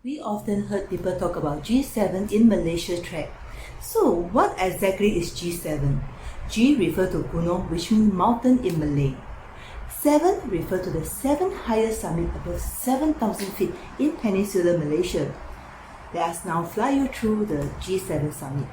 We often heard people talk about G7 in Malaysia track. So what exactly is G7? G refer to gunung, which means mountain in Malay. 7 refer to the 7 highest summit above 7,000 feet in Peninsula Malaysia. Let us now fly you through the G7 summit.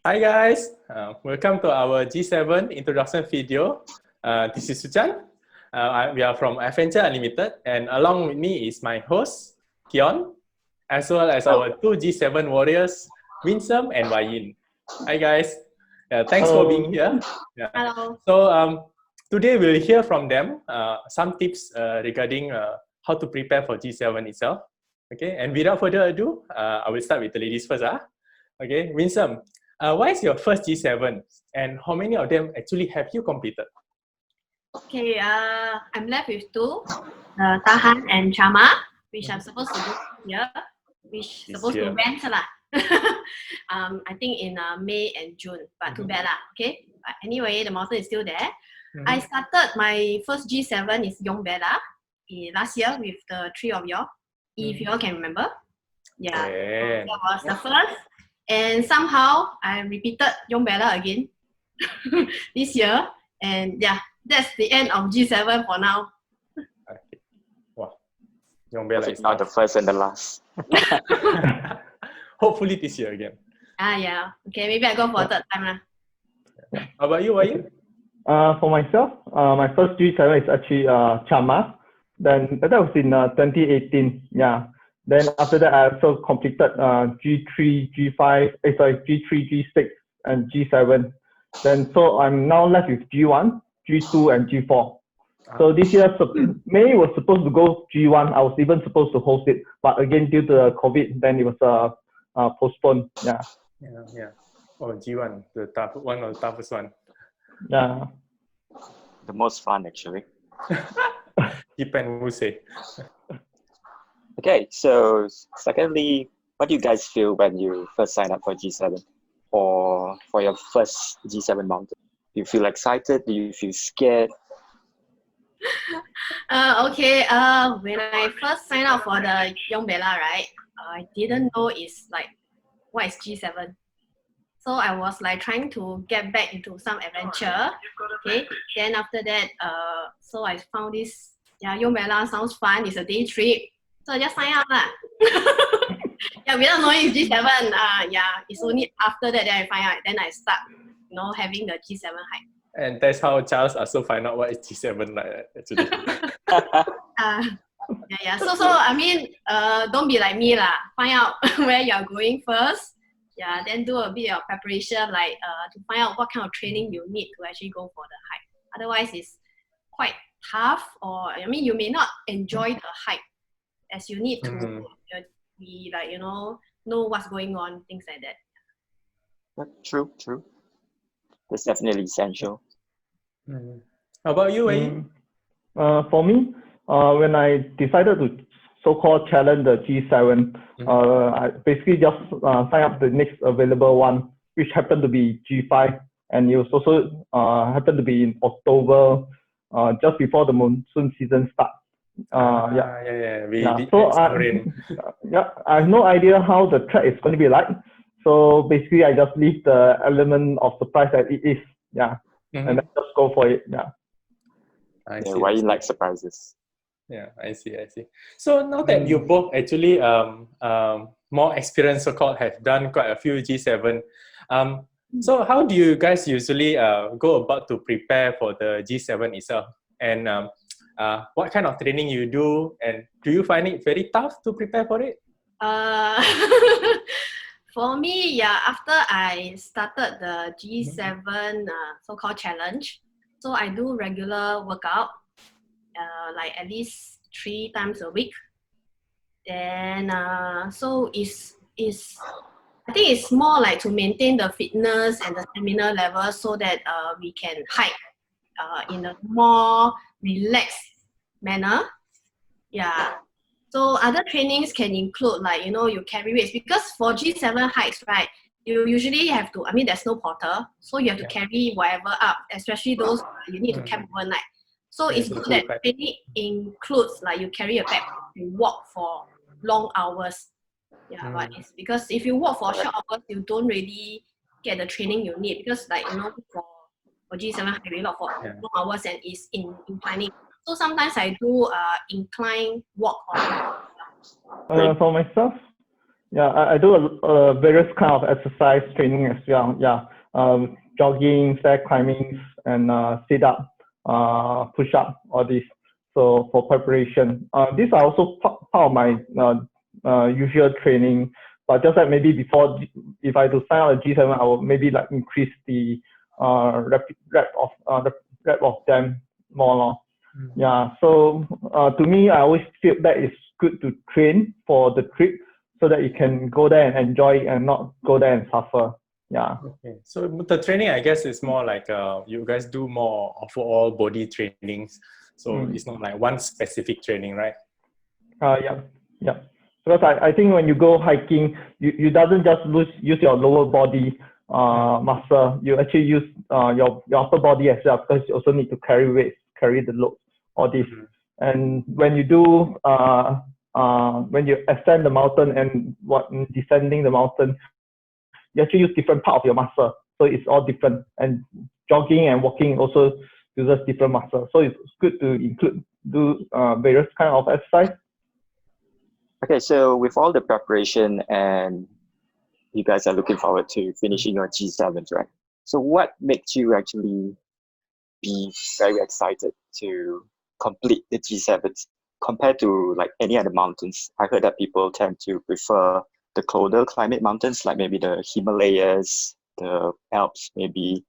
Hi guys, welcome to our G7 introduction video. This is Sucan. We are from Adventure Unlimited, and along with me is my host, Keion, as well as our two G7 warriors, Winsome and Wai Yin. Hi guys, thanks for being here. Hello. So today we'll hear from them some tips regarding how to prepare for G7 itself. Okay, and without further ado, I will start with the ladies first. Okay, Winsome. What is your first G7 and how many of them actually have you completed? Okay, I'm left with two, Tahan and Chama, which I'm supposed to do here, which This supposed year. to went lah. I think in May and June, but too bad lah. Okay, but anyway, the mountain is still there. I started my first G7 is Yong Bella last year with the three of y'all, if y'all can remember. Yeah, Yeah. that was the first. And somehow I repeated Yong Bella again this year. And yeah, that's the end of G7 for now. Okay. Wow. Young Bella is Not the first and the last. Hopefully this year again. Yeah. Okay, maybe I go for a third time lah. How about you, Wai Yin? For myself, my first G7 is actually Chama. Then that was in 2018. Yeah. Then after that, I also completed G3, G3, G6, and G7. Then so I'm now left with G1, G2, and G4. So this year, May was supposed to go G1. I was even supposed to host it, but again due to COVID, then it was postponed. Yeah. Oh, G1, one of the toughest one. Yeah. The most fun, actually. Depend who say. Okay, so secondly, what do you guys feel when you first sign up for G7 or for your first G7 mountain? Do you feel excited? Do you feel scared? Okay, when I first signed up for the Yong Bella, right, I didn't know it's like, what is G7? So I was like trying to get back into some adventure. Okay, then after that, so I found this, Yong Bella sounds fun, it's a day trip. So I just sign up lah. Yeah, without knowing it's G7, it's only after that I find out. Then I start, having the G7 hike. And that's how Charles also find out what is G7 like actually. So I mean, don't be like me lah. Find out where you're going first. Yeah, then do a bit of preparation, like to find out what kind of training you need to actually go for the hike. Otherwise, it's quite tough, or you may not enjoy the hike, as you need to be like, know what's going on, things like that. True. That's definitely essential. How about you, Wai Yin? For me, when I decided to so-called challenge the G7, I basically just sign up the next available one, which happened to be G5, and it was also happened to be in October, just before the monsoon season starts. So I have no idea how the track is going to be like. So basically, I just leave the element of surprise that it is. And then just go for it. Why you like surprises? Yeah, I see. So now that you both actually more experienced, so-called, have done quite a few G7. So how do you guys usually go about to prepare for the G7 itself? And what kind of training you do? And do you find it very tough to prepare for it? For me, yeah, after I started the G7 so-called challenge, so I do regular workout, like at least 3 times a week. Then so I think it's more like to maintain the fitness and the stamina level so that we can hike in a more relaxed manner. Yeah. So other trainings can include like, you carry weights, because for G7 hikes, right, you usually have to, there's no porter, so you have to carry whatever up, especially those you need to camp overnight. So it's good that training includes like you carry a backpack, you walk for long hours. Yeah, but it's because if you walk for short hours, you don't really get the training you need, because like, for G7 hike, we walk for long hours and it's inclining. So sometimes I do incline walk on. For myself, yeah, I do various kind of exercise training as well. Yeah, jogging, stair climbing, and sit up, push up, all this. So for preparation, these are also part of my usual training. But just like maybe before, if I to sign out a G7, I will maybe like increase the rep of them more. Yeah, so to me, I always feel that it's good to train for the trip so that you can go there and enjoy it and not go there and suffer. Yeah. Okay. So the training, I guess, is more like you guys do more of all body trainings. So it's not like one specific training, right? Yeah. Because I think when you go hiking, you doesn't just use your lower body muscle. You actually use your upper body as well, because you also need to carry weights, carry the load, all this. And when you do when you ascend the mountain and descending the mountain, you actually use different part of your muscle, so it's all different. And jogging and walking also uses different muscle, so it's good to do various kind of exercise. Okay, so with all the preparation and you guys are looking forward to finishing your G7s, right? So what makes you actually be very excited to complete the G7s compared to like any other mountains? I heard that people tend to prefer the colder climate mountains, like maybe the Himalayas, the Alps, maybe,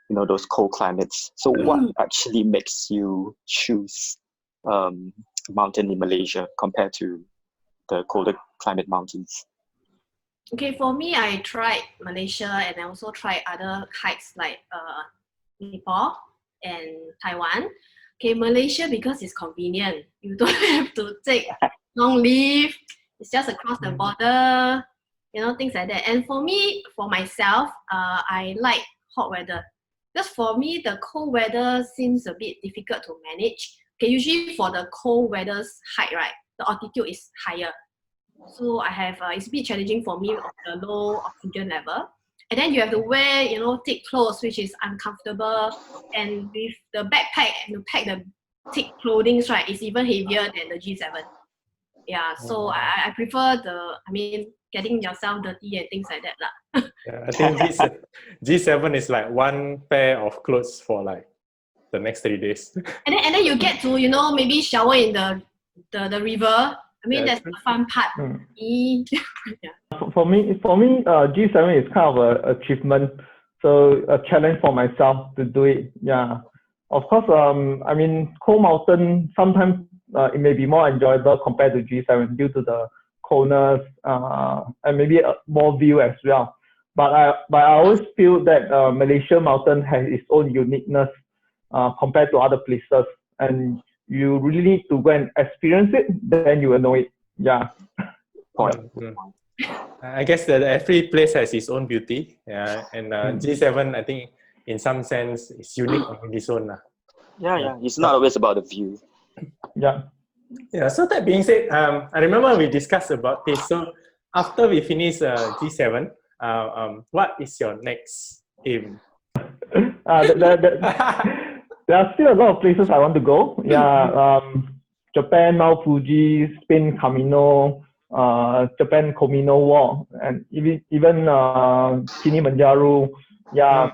those cold climates. So what actually makes you choose mountain in Malaysia compared to the colder climate mountains? Okay, for me, I tried Malaysia and I also tried other hikes like Nepal and Taiwan. Okay, Malaysia, because it's convenient. You don't have to take long leave. It's just across the border, things like that. And for myself, I like hot weather. Because for me, the cold weather seems a bit difficult to manage. Okay, usually for the cold weather's hike, right, the altitude is higher. So I have, it's a bit challenging for me of the low oxygen level. And then you have to wear, thick clothes, which is uncomfortable. And with the backpack, and to pack the thick clothing, right, it's even heavier than the G7. Yeah, so I prefer getting yourself dirty and things like that lah. Yeah, I think G7 is like one pair of clothes for like the next 3 days. And then you get to, maybe shower in the river. That's the fun part. For me, G7 is kind of an achievement, so a challenge for myself to do it. Yeah, of course. Cold mountain sometimes it may be more enjoyable compared to G7 due to the coldness and maybe more view as well. But I always feel that Malaysia mountain has its own uniqueness compared to other places, and you really need to go and experience it, then you will know it. Yeah. I guess that every place has its own beauty. Yeah, and G7, I think, in some sense, is unique on its own. Yeah. It's not always about the view. Yeah. Yeah. So that being said, I remember we discussed about this. So after we finish G7, what is your next aim? There are still a lot of places I want to go. Yeah. Japan Mount Fuji, Spain Camino, Japan Comino Walk, and even Kilimanjaro. Yeah.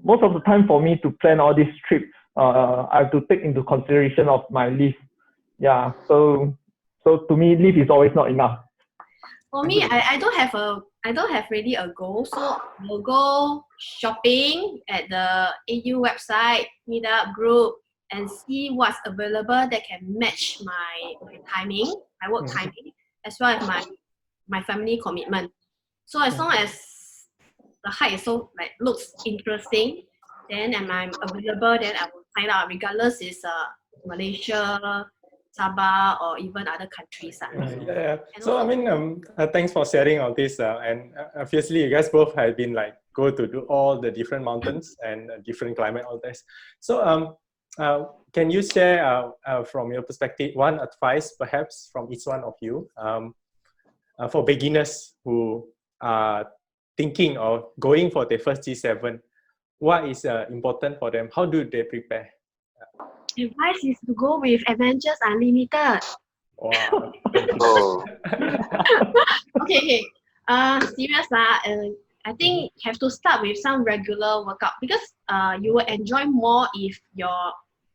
Most of the time for me to plan all this trip, I have to take into consideration of my leave. Yeah. So to me, leave is always not enough. For me, I don't have really a goal. So I'll go shopping at the AU website, meet up group, and see what's available that can match my timing, my work timing, as well as my family commitment. So as long as the hike is so looks interesting, then and I'm available, then I will sign up regardless is Malaysia, Sabah, or even other countries. Yeah. So I mean, thanks for sharing all this. And obviously, you guys both have been go to do all the different mountains and different climate, all this. So can you share from your perspective one advice, perhaps from each one of you, for beginners who are thinking of going for their first G7? What is important for them? How do they prepare? Advice is to go with Adventures Unlimited. Wow. Oh, Okay. Serious lah. I think have to start with some regular workout because you will enjoy more if your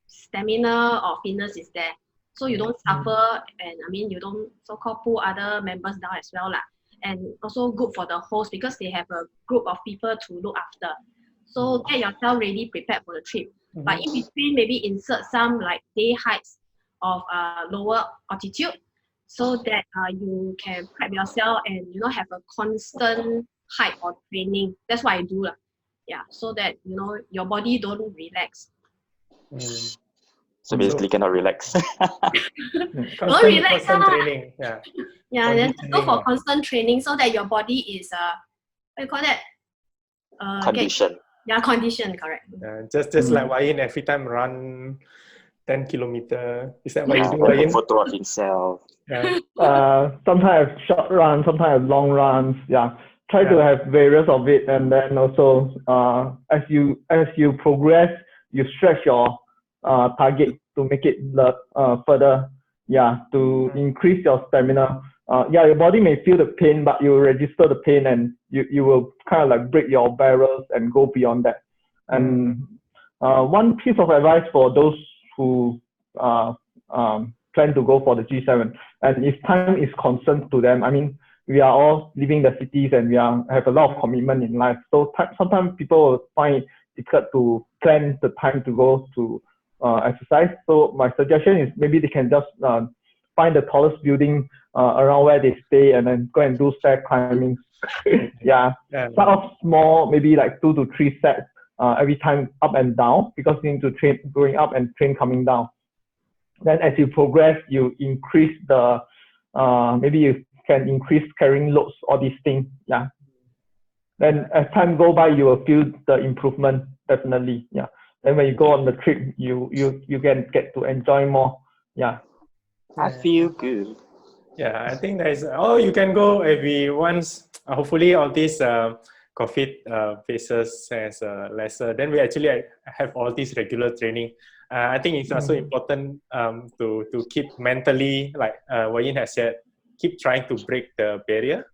stamina or fitness is there. So you don't suffer, and I mean you don't so-called pull other members down as well lah. And also good for the host because they have a group of people to look after. So get yourself ready, prepared for the trip. But in between, maybe insert some day hikes of lower altitude, so that you can prep yourself and have a constant hike or training. That's what I do lah. Yeah, so that your body don't relax. so basically cannot relax. Don't relax constant lah. training. Yeah. Yeah, then go for Conditioning. constant training so that your body is what do you call that? Condition. Condition, correct. Just like Wai Yin every time run 10 kilometer. Is that what you do, Take Wai a Yin? photo of himself. Yeah. Sometimes short runs, sometimes long runs. Yeah, try to have various of it, and then also as you progress, you stretch your target to make it further. Yeah, to increase your stamina. Your body may feel the pain, but you register the pain, and you will kind of break your barriers and go beyond that. And one piece of advice for those who plan to go for the G7, and if time is concerned to them, I mean, we are all living the cities and we have a lot of commitment in life. So sometimes people will find it difficult to plan the time to go to exercise. So my suggestion is maybe they can just find the tallest building around where they stay and then go and do stair climbing. Start off small, maybe 2 to 3 sets every time up and down, because you need to train going up and train coming down. Then as you progress, you increase the maybe you can increase carrying loads, all these things. Yeah. Then as time go by, you will feel the improvement definitely. Yeah. Then when you go on the trip, you can get to enjoy more. Yeah. I feel good. Yeah, I think there's you can go every once. Hopefully, all these COVID phases has lesser. Then we actually have all this regular training. I think it's also important to keep mentally, like Wai Yin has said, keep trying to break the barrier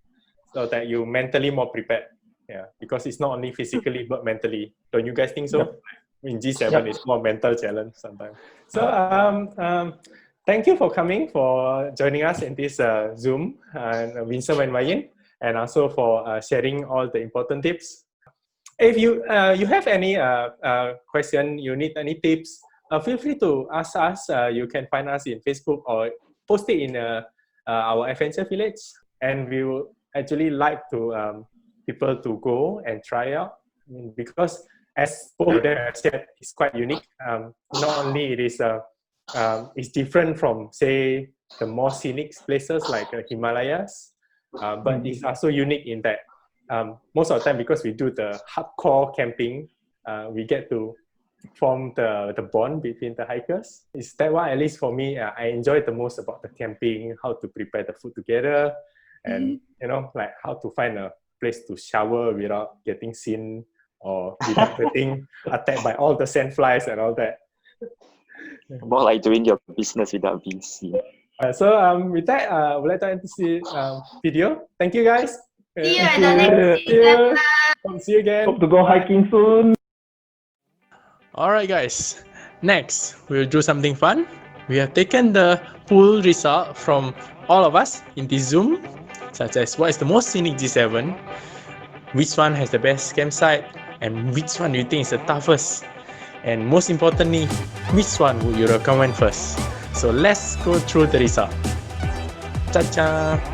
so that you mentally more prepared. Yeah, because it's not only physically but mentally. Don't you guys think so? Yep. In G7, it's more mental challenge sometimes. So thank you for coming, for joining us in this Zoom, and Winsome and Wai Yin, and also for sharing all the important tips. If you have any question, you need any tips, feel free to ask us. You can find us in Facebook or post it in our adventure village, and we will actually like to people to go and try out, because as both of them have said, it's quite unique. Not only it is it's different from, say, the more scenic places like Himalayas, but it's also unique in that most of the time, because we do the hardcore camping, we get to form the bond between the hikers. Is that why, at least for me, I enjoy the most about the camping, how to prepare the food together, and like how to find a place to shower without getting seen or without getting attacked by all the sandflies and all that. More like doing your business without being seen. So with that, I would like to end this video. Thank you guys. See you at Thank the you. next See you. season. Hope to see you again. Hope to go hiking soon. Alright guys, next we'll do something fun. We have taken the pool result from all of us in this Zoom, such as what is the most scenic G7, which one has the best campsite, and which one do you think is the toughest, and most importantly, which one would you recommend first. So let's go through the result. Cha-cha!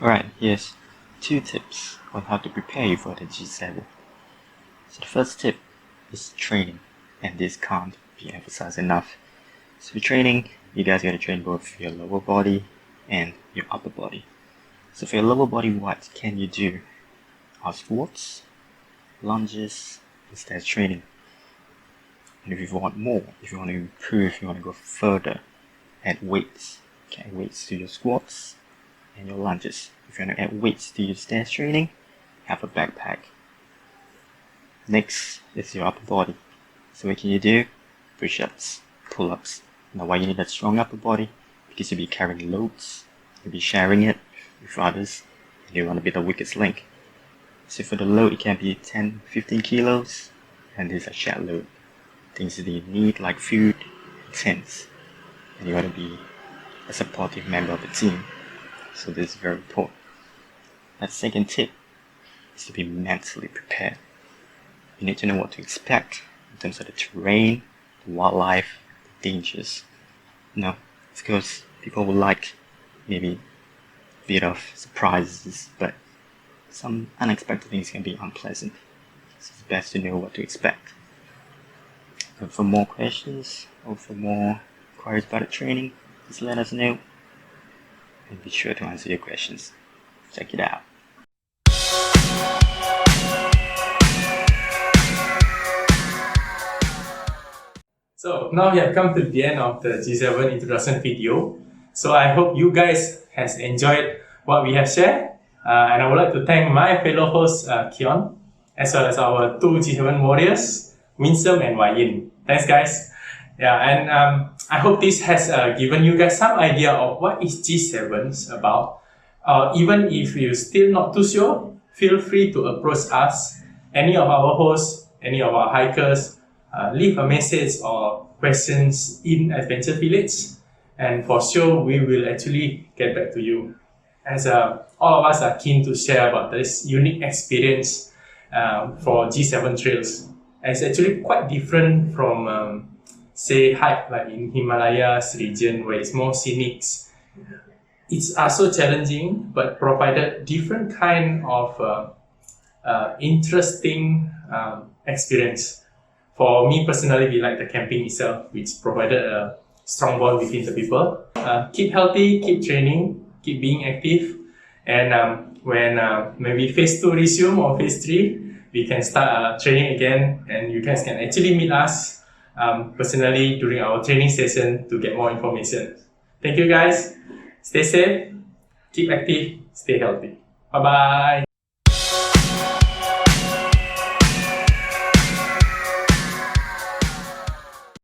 Alright, here's 2 tips on how to prepare you for the G7. So the first tip is training, and this can't be emphasized enough. So for training, you guys gotta train both your lower body and your upper body. So for your lower body, what can you do? Are squats, lunges, instead training. And if you want more, if you want to improve, if you want to go further, add weights. Okay, weights to your squats and your lunges. If you want to add weights to your stairs training, have a backpack. Next is your upper body. So what can you do? Push-ups, pull-ups. Now why you need a strong upper body? Because you'll be carrying loads, you'll be sharing it with others, and you want to be the weakest link. So for the load, it can be 10-15 kilos, and this is a shared load. Things that you need like food, tents, and you want to be a supportive member of the team. So this is very important. That second tip is to be mentally prepared. You need to know what to expect in terms of the terrain, the wildlife, the dangers. No, because people will like maybe a bit of surprises, but some unexpected things can be unpleasant. So it's best to know what to expect. And for more questions or for more inquiries about the training, just let us know. And be sure to answer your questions. Check it out. So now we have come to the end of the G7 introduction video. So I hope you guys has enjoyed what we have shared. And I would like to thank my fellow host Keion, as well as our 2 G7 warriors, Winsome and Wai Yin. Thanks guys. Yeah, and I hope this has given you guys some idea of what is G7 about. Even if you're still not too sure, feel free to approach us, any of our hosts, any of our hikers, leave a message or questions in Adventure Village, and for sure we will actually get back to you, as all of us are keen to share about this unique experience for G7 trails. It's actually quite different from say hike like in Himalayas region where it's more scenic. It's also challenging, but provided different kind of interesting experience. For me personally, we like the camping itself, which provided a strong bond between the people. Keep healthy, keep training, keep being active, and when maybe phase 2 resume or phase 3, we can start training again, and you guys can actually meet us personally during our training session to get more information. Thank you guys. Stay safe, keep active, stay healthy. Bye bye.